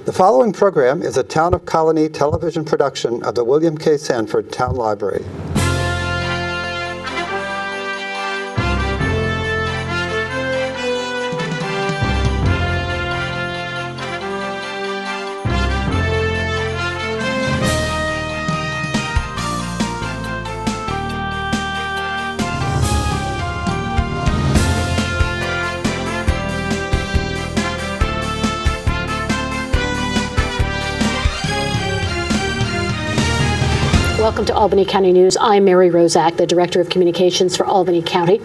The following program is a Town of Colonie television production of the William K. Sanford Town Library. Welcome to Albany County News. I'm Mary Rozak, the Director of Communications for Albany County.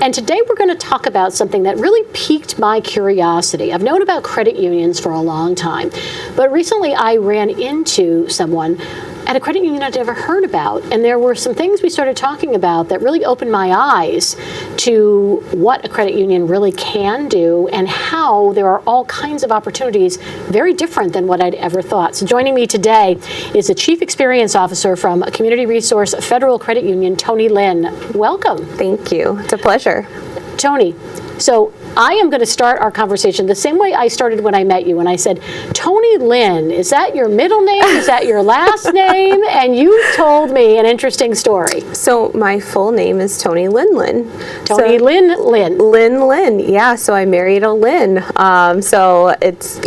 And today we're going to talk about something that really piqued my curiosity. I've known about credit unions for a long time, but recently I ran into someone at a credit union I'd never heard about. And there were some things we started talking about that really opened my eyes to what a credit union really can do and how there are all kinds of opportunities very different than what I'd ever thought. So joining me today is the Chief Experience Officer from a Community Resource Federal Credit Union, Toni Lynn. Welcome. Thank you. It's a pleasure. Toni, so I am going to start our conversation the same way I started when I met you, and I said, Toni Lynn, is that your middle name? Is that your last name? And you told me an interesting story. So my full name is Toni Lynn Lynn. Toni Lynn. Lynn. Yeah, so I married a Lynn. So it's,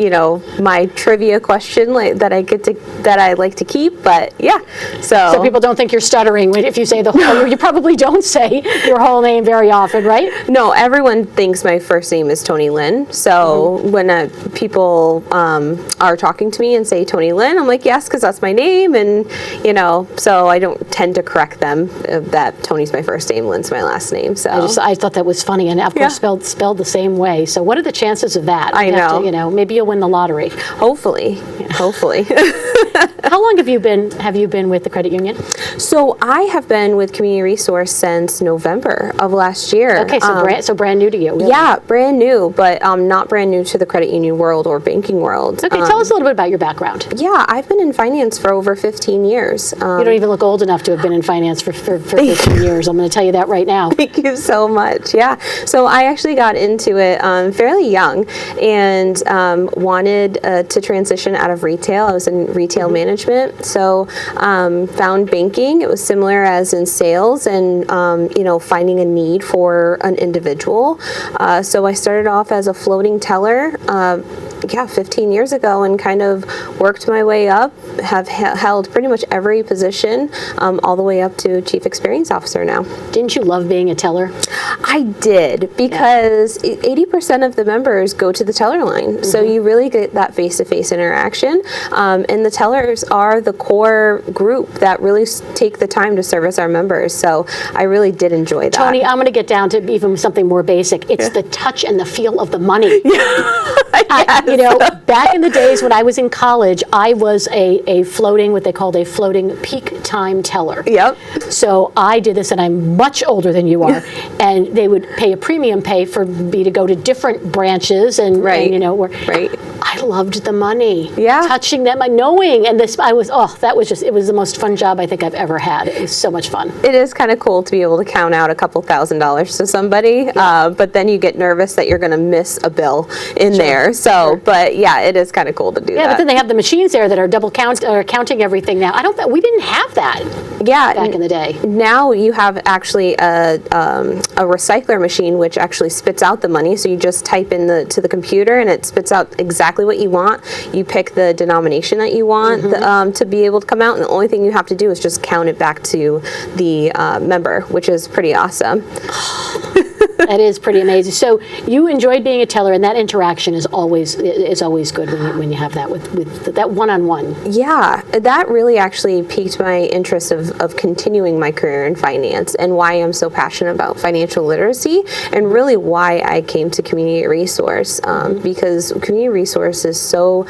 my trivia question that I like to keep, but yeah. So people don't think you're stuttering if you say the whole, you probably don't say your whole name very often, right? No, everyone thinks my first name is Toni Lynn. So when people are talking to me and say Toni Lynn, I'm like, yes, because that's my name. And, so I don't tend to correct them that Toni's my first name, Lynn's my last name. So I thought that was funny. And of course, spelled the same way. So what are the chances of that? I know. Maybe you'll win the lottery. Hopefully. Hopefully. How long have you been with the credit union? So I have been with Community Resource since November of last year. Okay, so brand new to you. Really. Yeah, brand new, but not brand new to the credit union world or banking world. Okay, tell us a little bit about your background. Yeah, I've been in finance for over 15 years. You don't even look old enough to have been in finance for 15 years. I'm going to tell you that right now. Thank you so much. Yeah, so I actually got into it fairly young and wanted to transition out of retail. I was in retail management, so found banking. It was similar as in sales and finding a need for an individual. So I started off as a floating teller 15 years ago and kind of worked my way up, have held pretty much every position all the way up to Chief Experience Officer now. Didn't you love being a teller? I did, because 80% of the members go to the teller line. So you really get that face-to-face interaction. And the tellers are the core group that really take the time to service our members. So I really did enjoy that. Toni, I'm going to get down to even something more basic. It's the touch and the feel of the money. Yes. Back in the days when I was in college, I was a floating, what they called a floating peak time teller. Yep. So I did this, and I'm much older than you are, and they would pay a premium pay for me to go to different branches, and I loved the money. Yeah. Touching them, knowing, and this, it was the most fun job I think I've ever had. It was so much fun. It is kind of cool to be able to count out a couple $1,000s to somebody, but then you get nervous that you're going to miss a bill in there. So, but yeah, it is kind of cool to do that. Yeah, but then they have the machines there that are counting everything now. We didn't have that. Yeah, back in the day. Now you have actually a recycler machine which actually spits out the money. So you just type in to the computer and it spits out exactly what you want. You pick the denomination that you want to be able to come out, and the only thing you have to do is just count it back to the member, which is pretty awesome. That is pretty amazing. So you enjoyed being a teller, and that interaction is always good when you have that with that one-on-one. Yeah, that really actually piqued my interest of continuing my career in finance, and why I'm so passionate about financial literacy, and really why I came to Community Resource, because Community Resource is so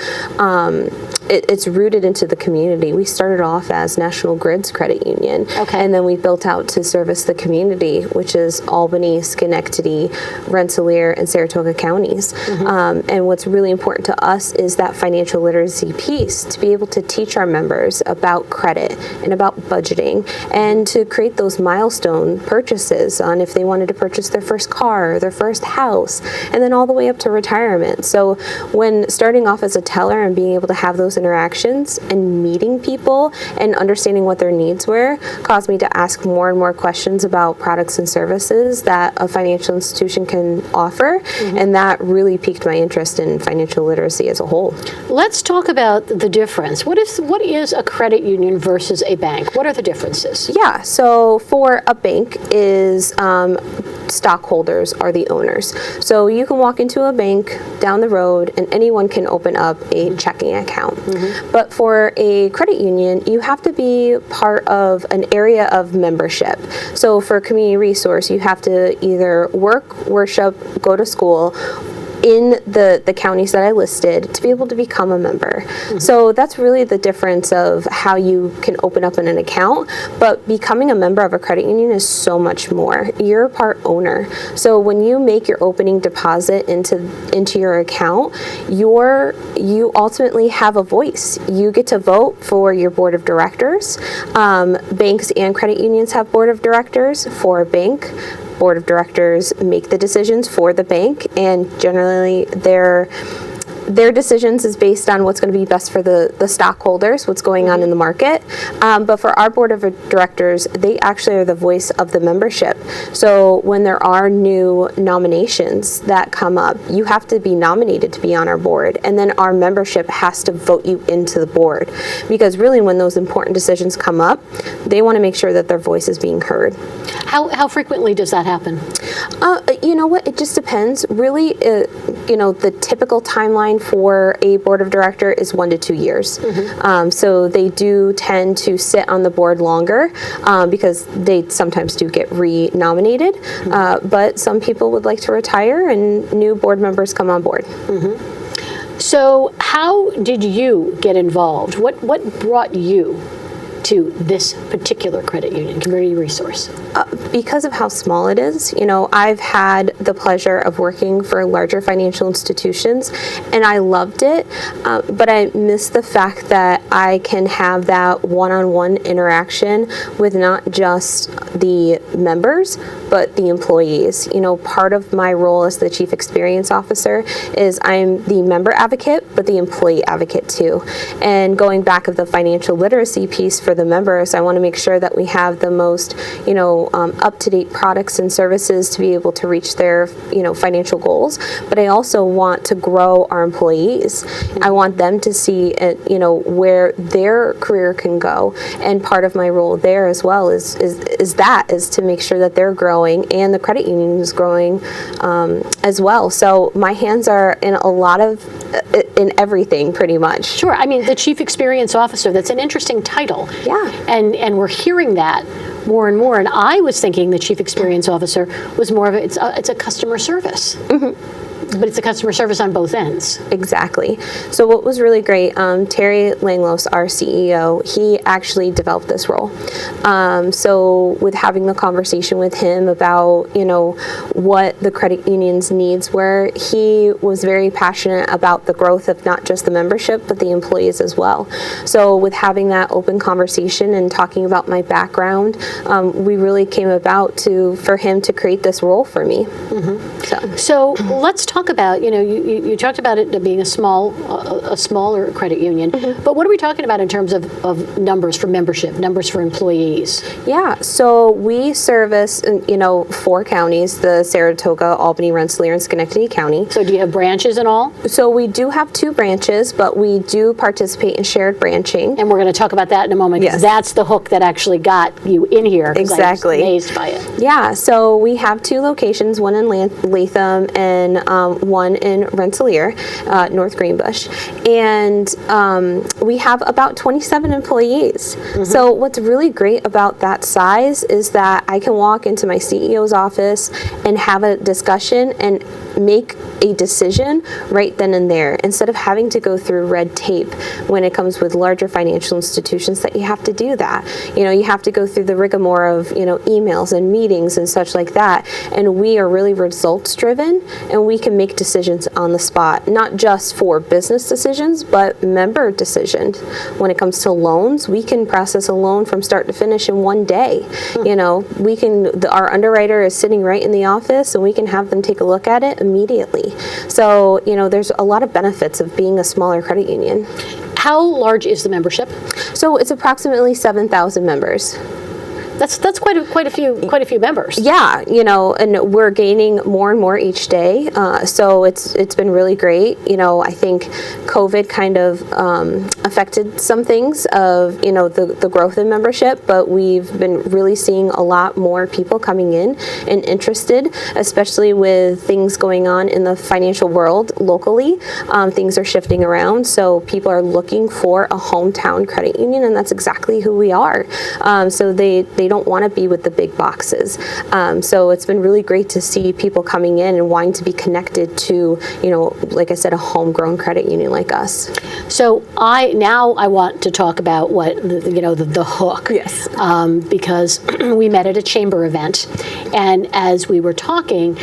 it's rooted into the community. We started off as National Grid's credit union, and then we built out to service the community, which is Albany, Schenectady, Schenectady, Rensselaer, and Saratoga counties. And what's really important to us is that financial literacy piece, to be able to teach our members about credit and about budgeting, and to create those milestone purchases on if they wanted to purchase their first car, their first house, and then all the way up to retirement. So when starting off as a teller and being able to have those interactions and meeting people and understanding what their needs were caused me to ask more and more questions about products and services that a financial institution can offer, and that really piqued my interest in financial literacy as a whole. Let's talk about the difference. What is a credit union versus a bank? What are the differences? Yeah, so for a bank is stockholders are the owners. So you can walk into a bank down the road and anyone can open up a checking account. But for a credit union, you have to be part of an area of membership. So for community resource, you have to either work, worship, go to school in the counties that I listed to be able to become a member. So that's really the difference of how you can open up an account, but becoming a member of a credit union is so much more. You're a part owner. So when you make your opening deposit into your account, you ultimately have a voice. You get to vote for your board of directors. Banks and credit unions have board of directors. For a bank, board of directors make the decisions for the bank, and generally their decisions is based on what's going to be best for the stockholders, what's going on in the market. But for our board of directors, they actually are the voice of the membership. So when there are new nominations that come up, you have to be nominated to be on our board, and then our membership has to vote you into the board. Because really when those important decisions come up, they want to make sure that their voice is being heard. How frequently does that happen? You know what, it just depends. Really, the typical timeline for a board of director is 1 to 2 years. So they do tend to sit on the board longer because they sometimes do get re-nominated. But some people would like to retire and new board members come on board. So how did you get involved? What brought you to this particular credit union, community resource? Because of how small it is, I've had the pleasure of working for larger financial institutions, and I loved it, but I miss the fact that I can have that one-on-one interaction with not just the members, but the employees. Part of my role as the Chief Experience Officer is I'm the member advocate, but the employee advocate too. And going back of the financial literacy piece for the members, I want to make sure that we have the most, up-to-date products and services to be able to reach their, financial goals. But I also want to grow our employees. I want them to see, where their career can go. And part of my role there as well is to make sure that they're growing and the credit union is growing as well. So my hands are in in everything pretty much. Sure. I mean, the Chief Experience Officer, that's an interesting title. Yeah. And we're hearing that more and more. And I was thinking the Chief Experience Officer was more of it's a customer service. But it's a customer service on both ends. Exactly. So what was really great, Terry Langlos, our CEO, he actually developed this role. So with having the conversation with him about, what the credit union's needs were, he was very passionate about the growth of not just the membership, but the employees as well. So with having that open conversation and talking about my background, we really came about for him to create this role for me. So let's talk about, you talked about it being a smaller credit union, but what are we talking about in terms of numbers for membership, numbers for employees? Yeah, so we service, 4 counties, the Saratoga, Albany, Rensselaer, and Schenectady County. So do you have branches and all? So we do have 2 branches, but we do participate in shared branching. And we're going to talk about that in a moment, because that's the hook that actually got you in here. Exactly. I was amazed by it. Yeah, so we have 2 locations, one in Latham and one in Rensselaer, North Greenbush, and we have about 27 employees. So what's really great about that size is that I can walk into my CEO's office and have a discussion and make a decision right then and there, instead of having to go through red tape when it comes with larger financial institutions that you have to do that. You have to go through the rigmarole of, emails and meetings and such like that. And we are really results driven, and we can make decisions on the spot, not just for business decisions, but member decisions. When it comes to loans, we can process a loan from start to finish in one day. Our underwriter is sitting right in the office, and we can have them take a look at it immediately. So, there's a lot of benefits of being a smaller credit union. How large is the membership? So it's approximately 7,000 members. That's quite a few members. Yeah, and we're gaining more and more each day. So it's been really great. I think COVID kind of affected some things of the growth in membership, but we've been really seeing a lot more people coming in and interested, especially with things going on in the financial world locally. Things are shifting around, so people are looking for a hometown credit union, and that's exactly who we are. So they don't want to be with the big boxes. So it's been really great to see people coming in and wanting to be connected to, like I said, a homegrown credit union like us. So I want to talk about what the hook. Yes. Because we met at a chamber event, and as we were talking,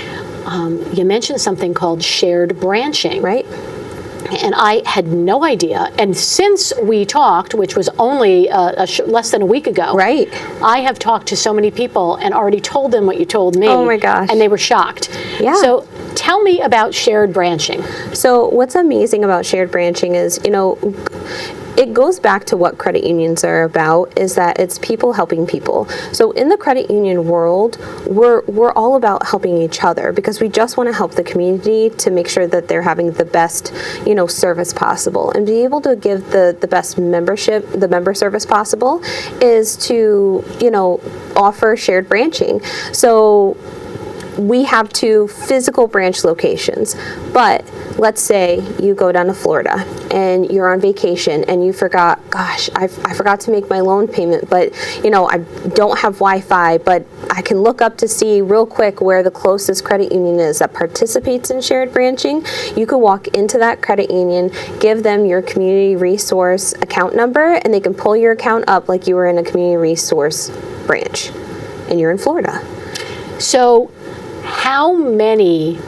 you mentioned something called shared branching. Right. And I had no idea. And since we talked, which was only less than a week ago, right, I have talked to so many people and already told them what you told me. Oh my gosh. And they were shocked. Yeah. So tell me about shared branching. So what's amazing about shared branching is, it goes back to what credit unions are about, is that it's people helping people. So in the credit union world, we're all about helping each other, because we just want to help the community to make sure that they're having the best, service possible, and be able to give the best member service possible is to, offer shared branching. So we have 2 physical branch locations, but let's say you go down to Florida and you're on vacation and you forgot, I forgot to make my loan payment, but I don't have Wi-Fi, but I can look up to see real quick where the closest credit union is that participates in shared branching. You can walk into that credit union, give them your community resource account number, and they can pull your account up like you were in a community resource branch and you're in Florida. So how many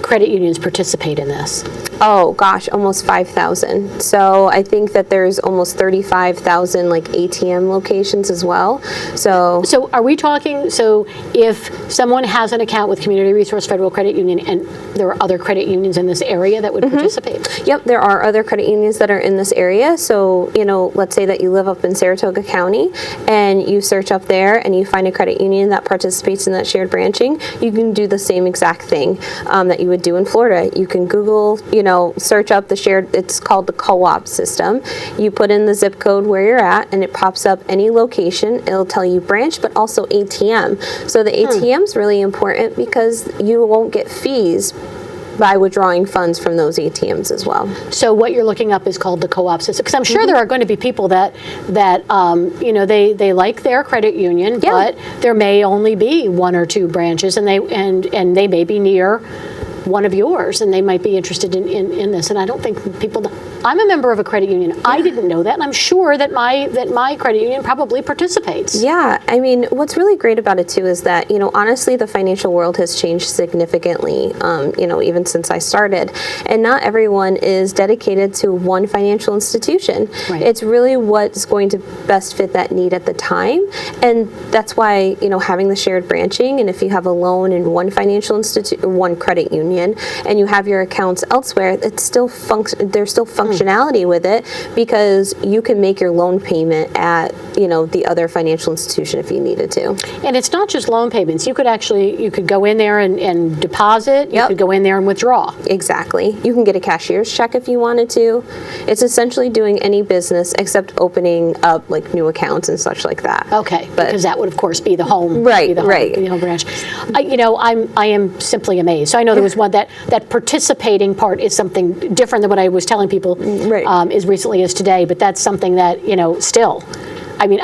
credit unions participate in this? Oh gosh, almost 5,000. So I think that there's almost 35,000 ATM locations as well. So are we talking, so if someone has an account with Community Resource Federal Credit Union and there are other credit unions in this area that would participate? Yep, there are other credit unions that are in this area. So, let's say that you live up in Saratoga County and you search up there and you find a credit union that participates in that shared branching, you can do the same exact thing that you would do in Florida. You can Google, search up the shared, it's called the co-op system. You put in the zip code where you're at and it pops up any location. It'll tell you branch, but also ATM. So the ATM is really important because you won't get fees by withdrawing funds from those ATMs as well. So what you're looking up is called the co-op system, because I'm sure there are going to be people that they like their credit union, but there may only be 1 or 2 branches, and they may be near one of yours, and they might be interested in this. And I don't think people. I'm a member of a credit union. Yeah. I didn't know that, and I'm sure that my credit union probably participates. Yeah, I mean, what's really great about it too is that honestly, the financial world has changed significantly. Even since I started, and not everyone is dedicated to one financial institution. Right. It's really what's going to best fit that need at the time, and that's why having the shared branching. And if you have a loan in one financial institution, one credit union, and you have your accounts elsewhere, it's still they're still functioning functionality with it, because you can make your loan payment at, the other financial institution if you needed to. And it's not just loan payments. You could go in there and deposit. You could go in there and withdraw. Exactly. You can get a cashier's check if you wanted to. It's essentially doing any business except opening up like new accounts and such like that. Okay, because that would of course be the home. Right, be the home branch. I am simply amazed. So I know there was one that participating part is something different than what I was telling people as recently as today. But that's something that still. I mean,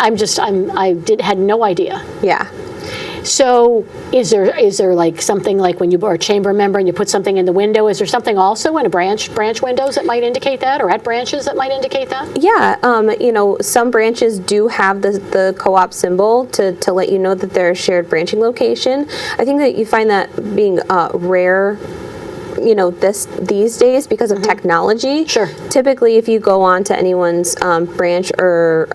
had no idea. Yeah. So is there like something like when you are a chamber member and you put something in the window, is there something also in a branch windows that might indicate that, or at branches that might indicate that? Yeah, some branches do have the co-op symbol to let you know that they're a shared branching location. I think that you find that being rare these days because of technology. Sure. Typically, if you go on to anyone's branch or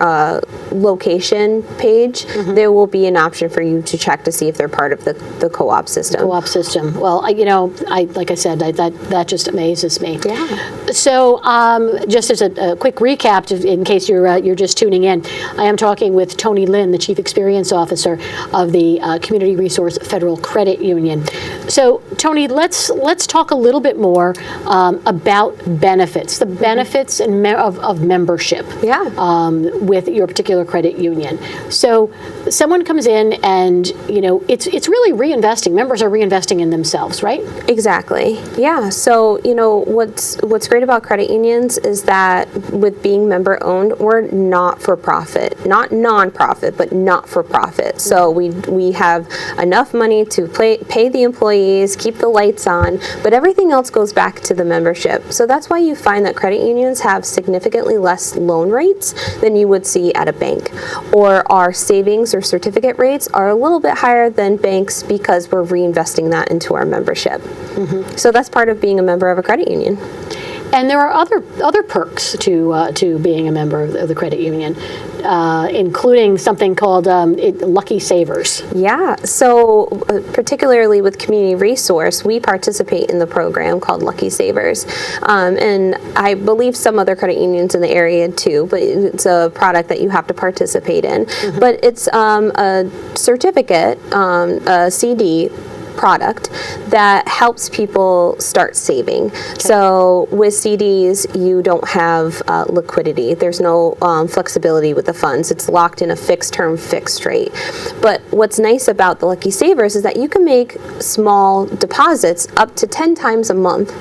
location page, there will be an option for you to check to see if they're part of the co-op system. Co-op system. Well, like I said, that just amazes me. Yeah. So, just as a quick recap, in case you're just tuning in, I am talking with Toni Lynn, the Chief Experience Officer of the Community Resource Federal Credit Union. So, Toni, let's talk a little bit more about benefits, the benefits of membership with your particular credit union. So someone comes in and, it's really reinvesting. Members are reinvesting in themselves, right? Exactly. Yeah. So, what's great about credit unions is that with being member owned, we're not for profit, not non-profit, but not for profit. So we have enough money to pay the employees, keep the lights on, but everything else goes back to the membership. So that's why you find that credit unions have significantly less loan rates than you would see at a bank. Or our savings or certificate rates are a little bit higher than banks because we're reinvesting that into our membership. So that's part of being a member of a credit union. And there are other perks to being a member of the credit union, including something called Lucky Savers. Yeah, so particularly with Community Resource, we participate in the program called Lucky Savers. And I believe some other credit unions in the area too, but it's a product that you have to participate in. But it's a certificate, a CD product that helps people start saving. Okay. So with CDs, you don't have liquidity. There's no flexibility with the funds. It's locked in a fixed term, fixed rate. But what's nice about the Lucky Savers is that you can make small deposits up to 10 times a month.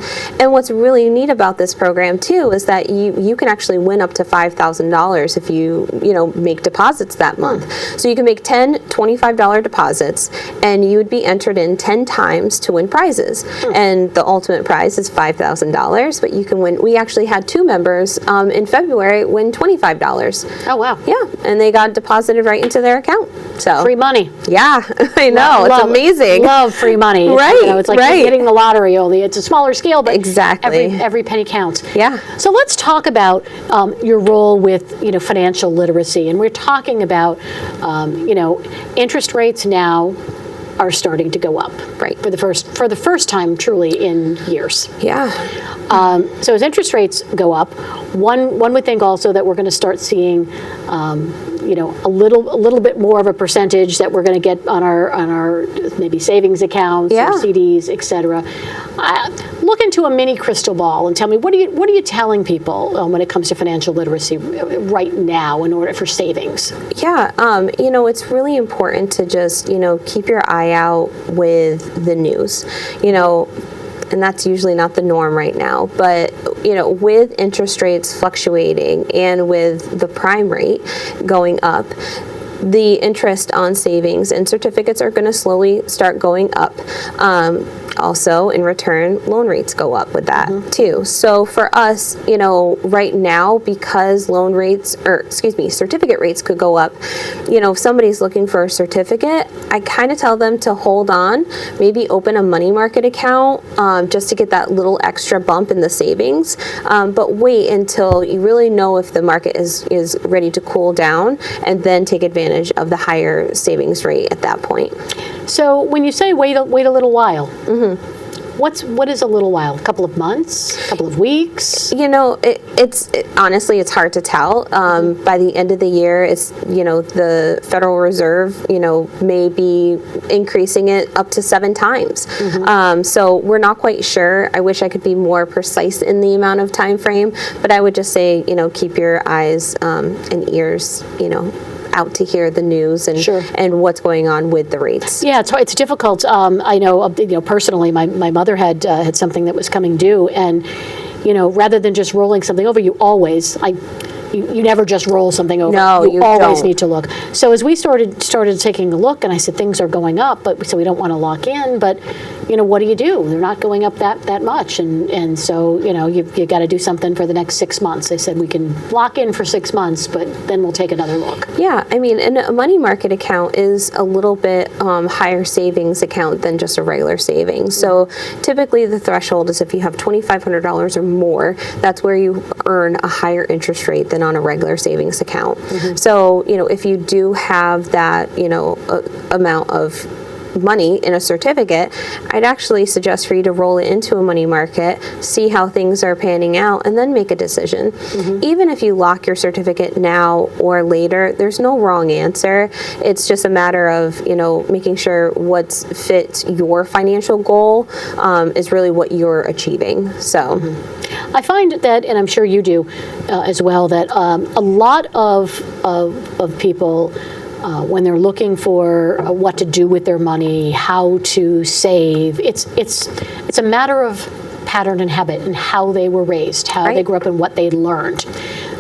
And what's really neat about this program too is that you can actually win up to $5,000 if you make deposits that month. So you can make 10 $25 deposits and you would be entered in 10 times to win prizes. And the ultimate prize is $5,000, but you can win. We actually had 2 members in February win $25. Oh, wow. Yeah, and they got deposited right into their account. So free money. Yeah, I know. It's amazing. Love free money. Right. It's like getting the lottery, only it's a smaller scale, but exactly. every penny counts. Yeah. So let's talk about your role with financial literacy, and we're talking about interest rates now are starting to go up, right? For the first time, truly in years. Yeah. So as interest rates go up, one would think also that we're going to start seeing, a little bit more of a percentage that we're going to get on our maybe savings accounts or CDs, etc. Look into a mini crystal ball and tell me what are you telling people when it comes to financial literacy right now in order for savings? Yeah, it's really important to just keep your eye out with the news, and that's usually not the norm right now. But, with interest rates fluctuating and with the prime rate going up, the interest on savings and certificates are going to slowly start going up. Also, in return, loan rates go up with that too. So for us, right now, because certificate rates could go up, if somebody's looking for a certificate, I kind of tell them to hold on, maybe open a money market account just to get that little extra bump in the savings. But wait until you really know if the market is ready to cool down, and then take advantage of the higher savings rate at that point. So when you say wait a little while, What is a little while? A couple of months? A couple of weeks? Honestly, it's hard to tell. By the end of the year, it's, the Federal Reserve, may be increasing it up to 7 times. So we're not quite sure. I wish I could be more precise in the amount of time frame, but I would just say, keep your eyes and ears, out to hear the news and Sure. and what's going on with the rates. Yeah, it's difficult. I know, personally, my mother had something that was coming due, and rather than just rolling something over, you never just roll something over. No, you always don't. need to look. So as we started taking a look, and I said things are going up, so we don't want to lock in. But what do? They're not going up that much, and so you got to do something for the next 6 months. They said we can lock in for 6 months, but then we'll take another look. Yeah, and a money market account is a little bit higher savings account than just a regular savings. So typically the threshold is if you have $2,500 or more, that's where you earn a higher interest rate than on a regular savings account. So, if you do have that, amount of money in a certificate, I'd actually suggest for you to roll it into a money market, see how things are panning out, and then make a decision. Even if you lock your certificate now or later, there's no wrong answer. It's just a matter of, making sure what's fit your financial goal is really what you're achieving. So I find that, and I'm sure you do as well, that a lot of people, when they're looking for what to do with their money, how to save, it's a matter of pattern and habit and how they were raised, how they grew up and what they learned.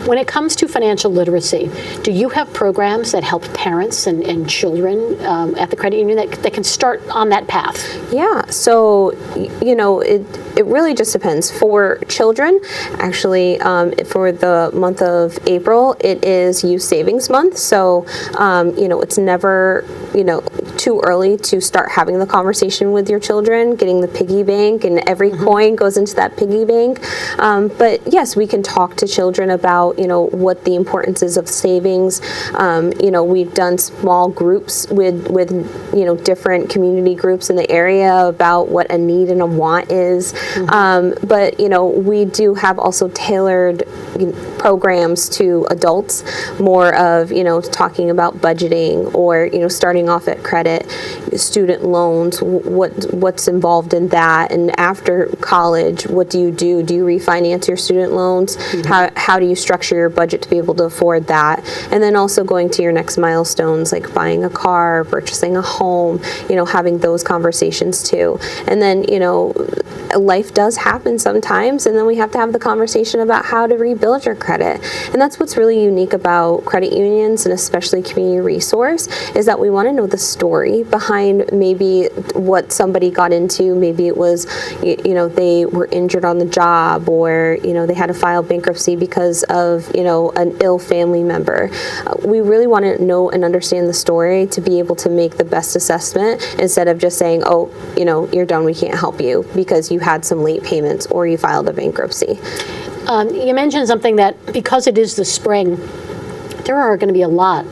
When it comes to financial literacy, do you have programs that help parents and children at the credit union that can start on that path? Yeah, so, it really just depends. For children, actually, for the month of April, it is Youth Savings Month. So, it's never, too early to start having the conversation with your children, getting the piggy bank, and every coin goes into that piggy bank. But yes, we can talk to children about, what the importance is of savings. We've done small groups with different community groups in the area about what a need and a want is. But, we do have also tailored programs to adults, more of, talking about budgeting or, starting off at credit, student loans, what's involved in that. And after college, what do you do? Do you refinance your student loans? How do you structure your budget to be able to afford that? And then also going to your next milestones, like buying a car, purchasing a home, having those conversations too. And then, life does happen sometimes, and then we have to have the conversation about how to rebuild your credit. And that's what's really unique about credit unions, and especially community resource, is that we want to know the story behind maybe what somebody got into. Maybe it was, they were injured on the job, or, they had to file bankruptcy because of, an ill family member. We really want to know and understand the story to be able to make the best assessment, instead of just saying, oh, you're done, we can't help you because you had some late payments or you filed a bankruptcy. You mentioned something that, because it is the spring, there are going to be a lot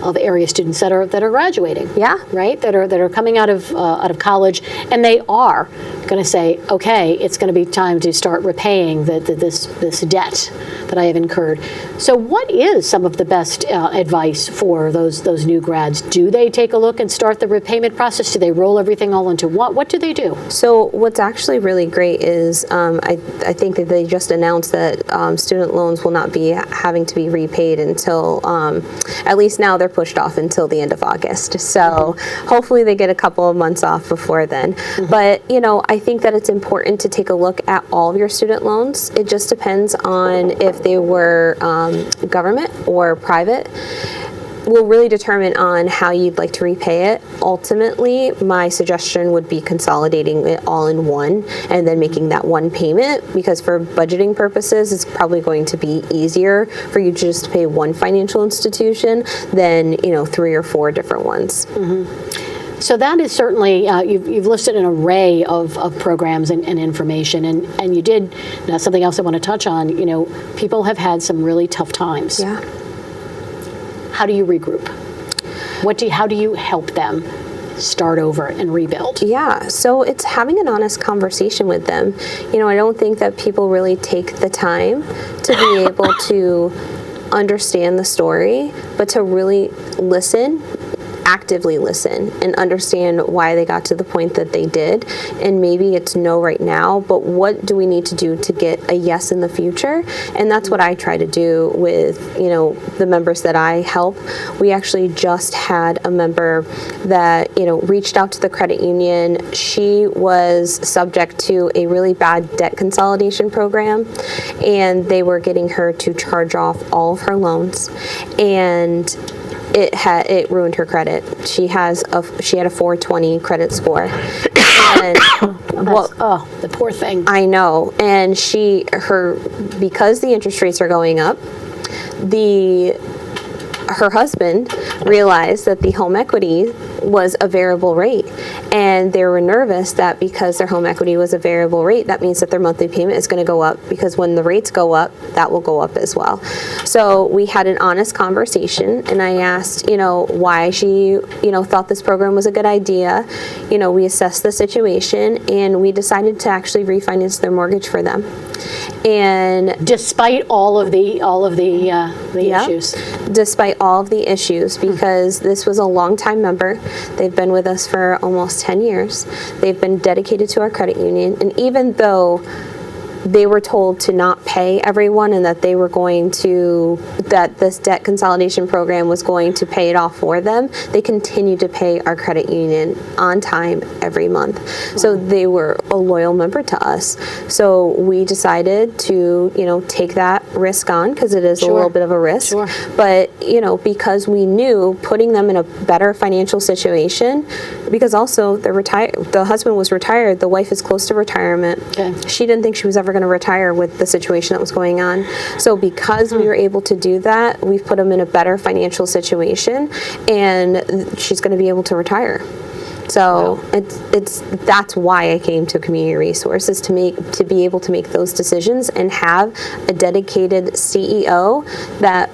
of area students that are graduating. Yeah. Right. That are coming out of college, and they are going to say, okay, it's going to be time to start repaying this debt that I have incurred. So, what is some of the best advice for those new grads? Do they take a look and start the repayment process? Do they roll everything all into what? What do they do? So, what's actually really great is I think that they just announced that student loans will not be having to be repaid until at least now they're pushed off until the end of August. So hopefully they get a couple of months off before then. But, I think that it's important to take a look at all of your student loans. It just depends on if they were government or private. Will really determine on how you'd like to repay it. Ultimately, my suggestion would be consolidating it all in one and then making that one payment, because for budgeting purposes, it's probably going to be easier for you to just pay one financial institution than 3 or 4 different ones. So that is certainly, you've listed an array of programs and information, and you did, now something else I want to touch on, people have had some really tough times. Yeah. How do you regroup? How do you help them start over and rebuild? Yeah, so it's having an honest conversation with them. I don't think that people really take the time to be able to understand the story, but to really listen, actively listen, and understand why they got to the point that they did. And maybe it's no right now, but what do we need to do to get a yes in the future? And that's what I try to do with, the members that I help. We actually just had a member that, reached out to the credit union. She was subject to a really bad debt consolidation program, and they were getting her to charge off all of her loans, and it ruined her credit. She had a 420 credit score. And the poor thing. I know. And because the interest rates are going up, her husband realized that the home equity was a variable rate, and they were nervous that because their home equity was a variable rate, that means that their monthly payment is going to go up, because when the rates go up, that will go up as well. So we had an honest conversation, and I asked, why she, thought this program was a good idea. We assessed the situation, and we decided to actually refinance their mortgage for them. And despite all of the issues. Despite all of the issues, because this was a long-time member. They've been with us for almost 10 years. They've been dedicated to our credit union. And even though they were told to not pay everyone, and that that this debt consolidation program was going to pay it off for them, they continued to pay our credit union on time every month. Wow. So they were a loyal member to us. So we decided to, take that risk on, because it is a little bit of a risk. Sure. But, because we knew putting them in a better financial situation, because also the husband was retired, the wife is close to retirement. Okay. She didn't think she was ever going to retire with the situation that was going on. So because we were able to do that, we've put them in a better financial situation, and she's going to be able to retire. So that's why I came to Community Resources, to be able to make those decisions and have a dedicated CEO that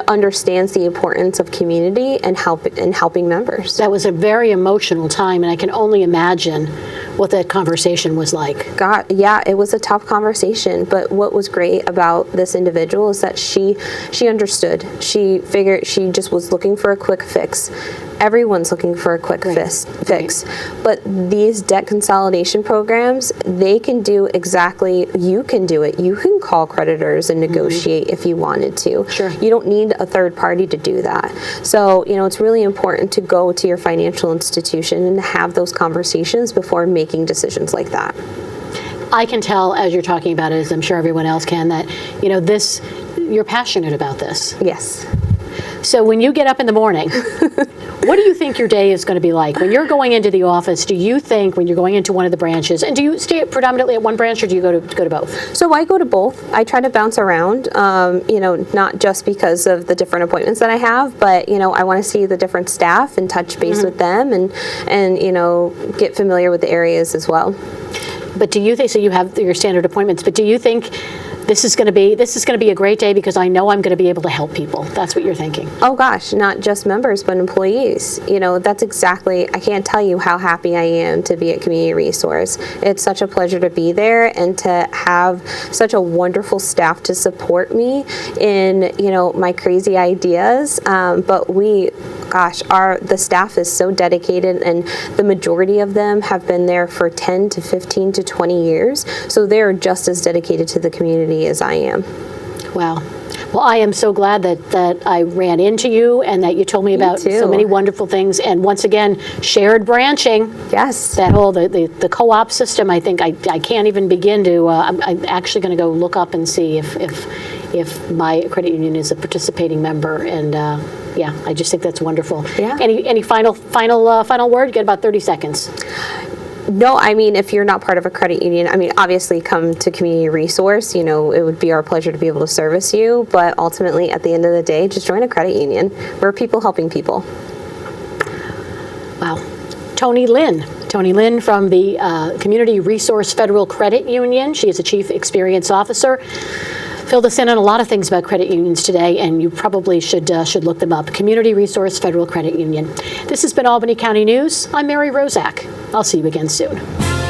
understands the importance of community and helping members. That was a very emotional time, and I can only imagine what that conversation was like. God, yeah, it was a tough conversation, but what was great about this individual is that she understood. She figured she just was looking for a quick fix. Everyone's looking for a quick fix. But these debt consolidation programs, they can do exactly, you can do it. You can call creditors and negotiate if you wanted to. Sure. You don't need a third party to do that. So, it's really important to go to your financial institution and have those conversations before making decisions like that. I can tell as you're talking about it, as I'm sure everyone else can, that, you're passionate about this. Yes. So when you get up in the morning, what do you think your day is going to be like? When you're going into the office, do you think when you're going into one of the branches, and do you stay predominantly at one branch, or do you go to both? So I go to both. I try to bounce around, not just because of the different appointments that I have, but, I want to see the different staff and touch base with them and get familiar with the areas as well. But do you think, so you have your standard appointments, but do you think this is going to be a great day because I know I'm going to be able to help people? That's what you're thinking. Oh gosh, not just members, but employees. That's exactly, I can't tell you how happy I am to be at Community Resource. It's such a pleasure to be there and to have such a wonderful staff to support me in, my crazy ideas. But the staff is so dedicated, and the majority of them have been there for 10 to 15 to 20 years. So they're just as dedicated to the community as I am. Wow. Well, I am so glad that I ran into you and that you told me about so many wonderful things. And once again, shared branching. Yes. That whole, the co-op system, I think I can't even begin to, I'm actually going to go look up and see if my credit union is a participating member. And I just think that's wonderful. Yeah. Any final word? You get about 30 seconds. No, if you're not part of a credit union, obviously come to Community Resource. It would be our pleasure to be able to service you. But ultimately, at the end of the day, just join a credit union. We're people helping people. Wow. Toni Lynn from the Community Resource Federal Credit Union. She is a Chief Experience Officer. filled us in on a lot of things about credit unions today, and you probably should look them up. Community Resource Federal Credit Union. This has been Albany County News. I'm Mary Rozak. I'll see you again soon.